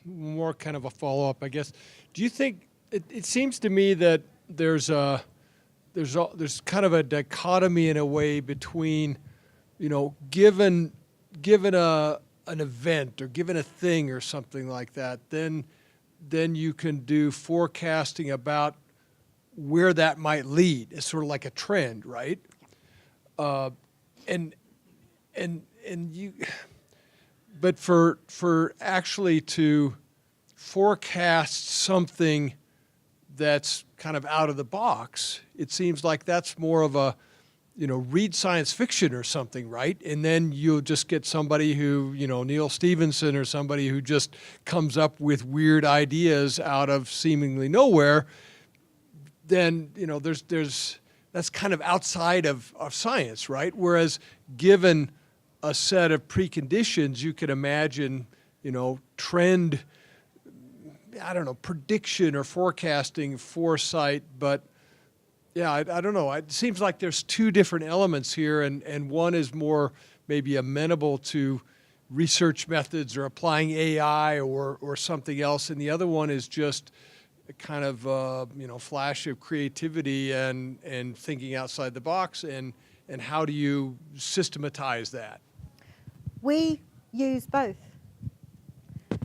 more kind of a follow-up, I guess. Do you think, it seems to me that there's kind of a dichotomy in a way between, you know, given an event or given a thing or something like that, then you can do forecasting about where that might lead. It's sort of like a trend, right? And you, but for actually to forecast something that's kind of out of the box, it seems like that's more of a, you know, read science fiction or something, right? And then you'll just get somebody who, you know, Neil Stephenson or somebody who just comes up with weird ideas out of seemingly nowhere. Then, you know, that's kind of outside of science, right? Whereas given a set of preconditions, you could imagine, you know, trend, I don't know, prediction or forecasting, foresight, but yeah, I don't know. It seems like there's two different elements here, and one is more maybe amenable to research methods or applying AI or something else, and the other one is just a kind of you know, flash of creativity and thinking outside the box, and how do you systematize that? We use both.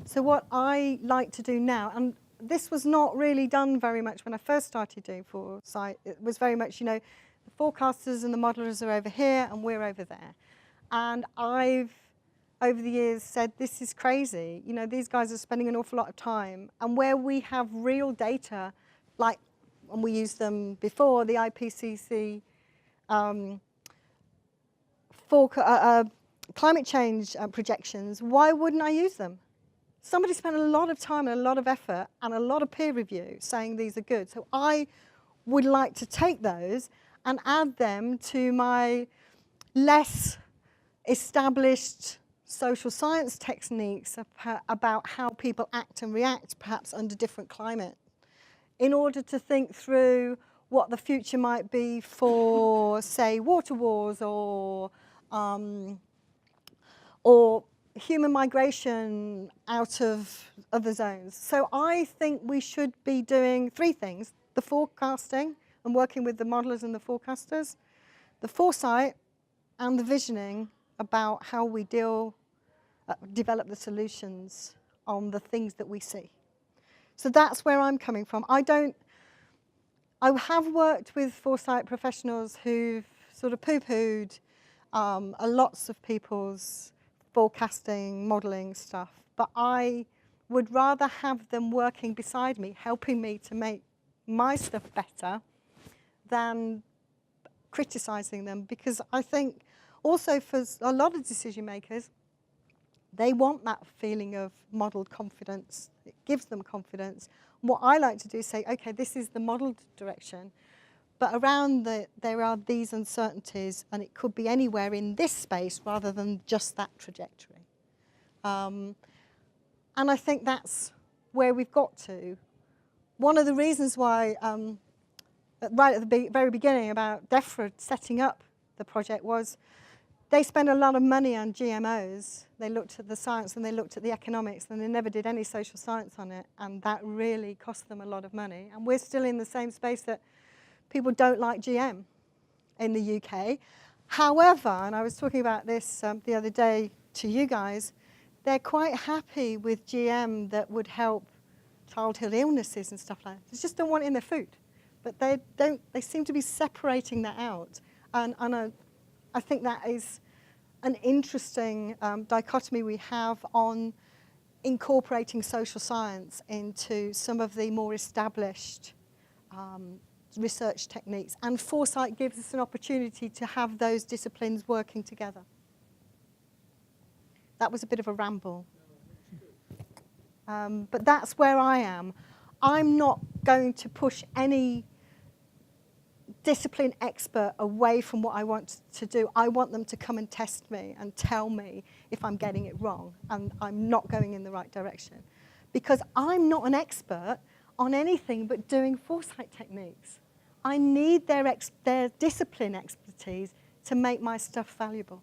So what I like to do now, and this was not really done very much when I first started doing Foresight. It was very much, you know, the forecasters and the modelers are over here and we're over there. And I've, over the years, said, this is crazy. You know, these guys are spending an awful lot of time. And where we have real data, like when we used them before, the IPCC climate change projections, why wouldn't I use them? Somebody spent a lot of time and a lot of effort and a lot of peer review saying these are good. So I would like to take those and add them to my less established social science techniques about how people act and react, perhaps under different climate, in order to think through what the future might be for, say, water wars or human migration out of other zones. So I think we should be doing three things: the forecasting and working with the modelers and the forecasters, the foresight, and the visioning about how we develop the solutions on the things that we see. So that's where I'm coming from. I have worked with foresight professionals who've sort of poo-pooed lots of people's forecasting, modeling stuff, but I would rather have them working beside me, helping me to make my stuff better than criticizing them, because I think also for a lot of decision makers, they want that feeling of modeled confidence. It gives them confidence. What I like to do is say, okay, this is the modeled direction, but around there are these uncertainties, and it could be anywhere in this space rather than just that trajectory. And I think that's where we've got to. One of the reasons why, right at the very beginning, about DEFRA setting up the project was they spent a lot of money on GMOs. They looked at the science and they looked at the economics, and they never did any social science on it, and that really cost them a lot of money. And we're still in the same space that people don't like GM in the UK. However, and I was talking about this the other day to you guys, they're quite happy with GM that would help childhood illnesses and stuff like that. They just don't want it in their food. But they seem to be separating that out. And I think that is an interesting dichotomy we have on incorporating social science into some of the more established research techniques. And Foresight gives us an opportunity to have those disciplines working together. That was a bit of a ramble. But that's where I am. I'm not going to push any discipline expert away from what I want to do. I want them to come and test me and tell me if I'm getting it wrong and I'm not going in the right direction. Because I'm not an expert on anything but doing foresight techniques. I need their discipline expertise to make my stuff valuable.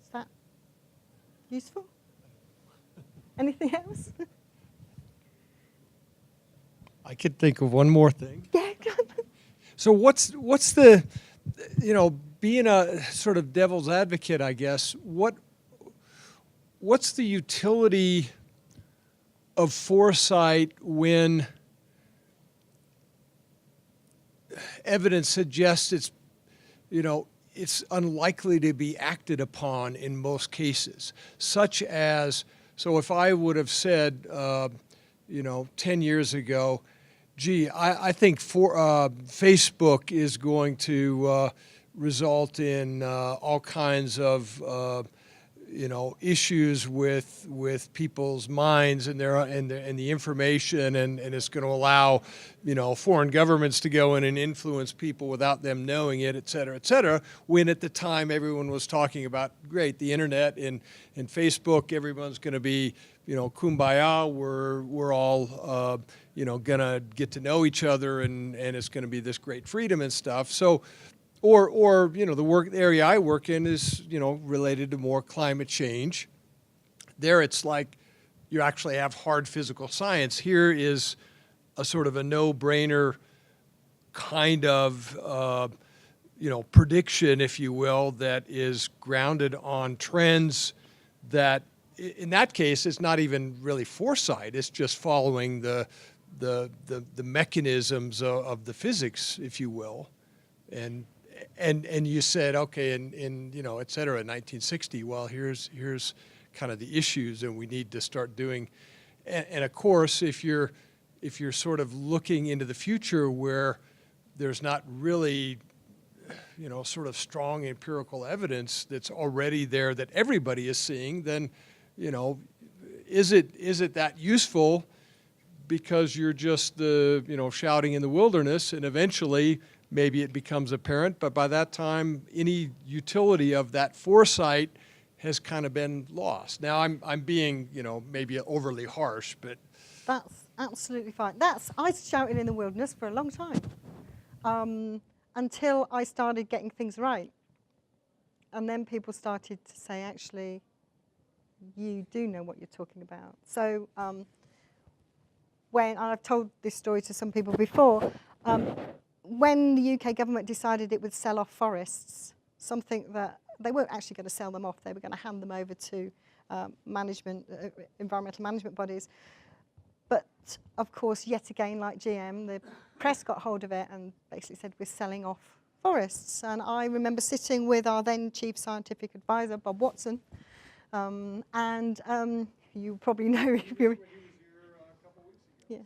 Is that useful? Anything else? I could think of one more thing. Yeah. So what's the, being a sort of devil's advocate, I guess, what's the utility of foresight when evidence suggests it's unlikely to be acted upon in most cases, such as, so if I would have said, 10 years ago, gee, I think Facebook is going to result in all kinds of issues with people's minds and the information, and it's going to allow foreign governments to go in and influence people without them knowing it, et cetera, when at the time everyone was talking about, great, the internet and Facebook, everyone's going to be kumbaya, we're all gonna get to know each other, and it's going to be this great freedom and stuff. So or the area I work in is related to more climate change. There it's like you actually have hard physical science. Here is a sort of a no-brainer kind of prediction, if you will, that is grounded on trends that in that case it's not even really foresight, it's just following the mechanisms of the physics, if you will. And you said, okay, in et cetera, in 1960, well, here's kind of the issues, and we need to start doing. And of course, if you're sort of looking into the future where there's not really, sort of strong empirical evidence that's already there that everybody is seeing, then, is it that useful? Because you're just shouting in the wilderness, and eventually maybe it becomes apparent, but by that time, any utility of that foresight has kind of been lost. Now, I'm being, maybe overly harsh, but That's absolutely fine. I was shouting in the wilderness for a long time, until I started getting things right. And then people started to say, actually, you do know what you're talking about. So when I've told this story to some people before, when the UK government decided it would sell off forests, something that they weren't actually going to sell them off, they were going to hand them over to environmental management bodies. But of course, yet again, like GM, the press got hold of it and basically said, we're selling off forests. And I remember sitting with our then chief scientific advisor, Bob Watson, and you probably know if you... Yeah.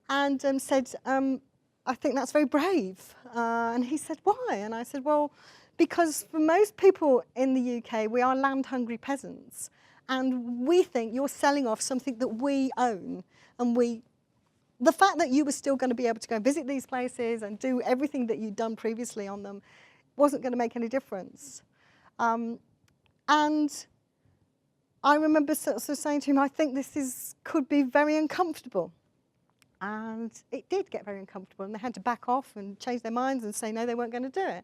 And said, I think that's very brave. And he said, why? And I said, well, because for most people in the UK, we are land-hungry peasants. And we think you're selling off something that we own. And the fact that you were still going to be able to go and visit these places and do everything that you'd done previously on them wasn't going to make any difference. And I remember sort of saying to him, I think this could be very uncomfortable. And it did get very uncomfortable, and they had to back off and change their minds and say no, they weren't going to do it.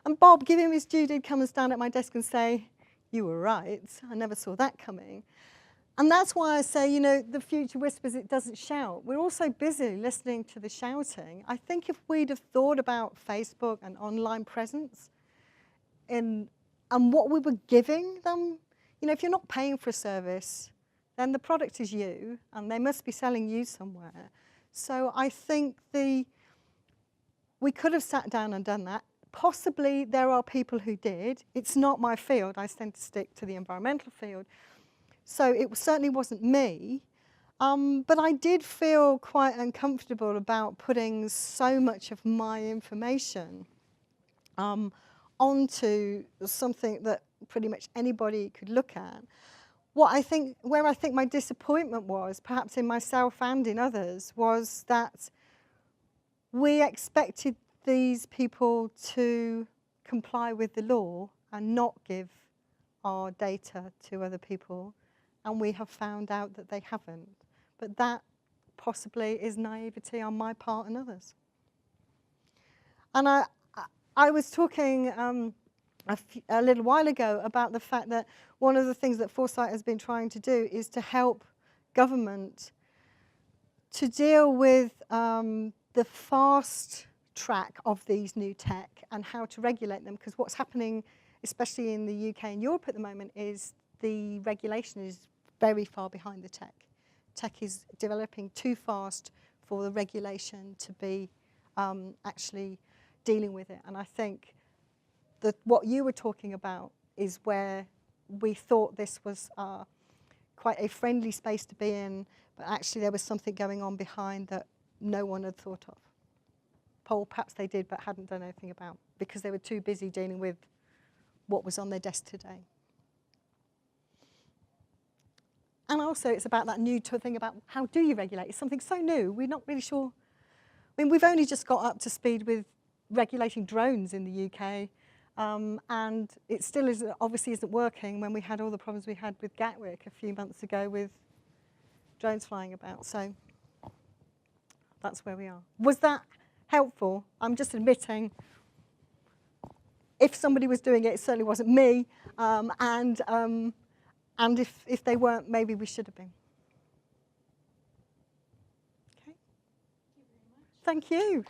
And Bob, giving him his due, did come and stand at my desk and say, you were right, I never saw that coming. And that's why I say, the future whispers, it doesn't shout. We're all so busy listening to the shouting. I think if we'd have thought about Facebook and online presence and what we were giving them, if you're not paying for a service, then the product is you, and they must be selling you somewhere. So I think we could have sat down and done that. Possibly there are people who did. It's not my field. I tend to stick to the environmental field. So it certainly wasn't me. But I did feel quite uncomfortable about putting so much of my information onto something that pretty much anybody could look at, where I think my disappointment was, perhaps in myself and in others, was that we expected these people to comply with the law and not give our data to other people, and we have found out that they haven't. But that possibly is naivety on my part and others. And I was talking a little while ago about the fact that one of the things that Foresight has been trying to do is to help government to deal with the fast track of these new tech and how to regulate them. Because what's happening, especially in the UK and Europe at the moment, is the regulation is very far behind the tech. Tech is developing too fast for the regulation to be actually dealing with it. And I think that what you were talking about is where we thought this was quite a friendly space to be in, but actually there was something going on behind that no one had thought of. Or perhaps they did but hadn't done anything about, because they were too busy dealing with what was on their desk today. And also it's about that new thing about how do you regulate? It's something so new, we're not really sure. I mean, we've only just got up to speed with regulating drones in the UK, and it still obviously isn't working when we had all the problems we had with Gatwick a few months ago with drones flying about. So that's where we are. Was that helpful? I'm just admitting if somebody was doing it, it certainly wasn't me, and if they weren't, maybe we should have been. Okay. Thank you.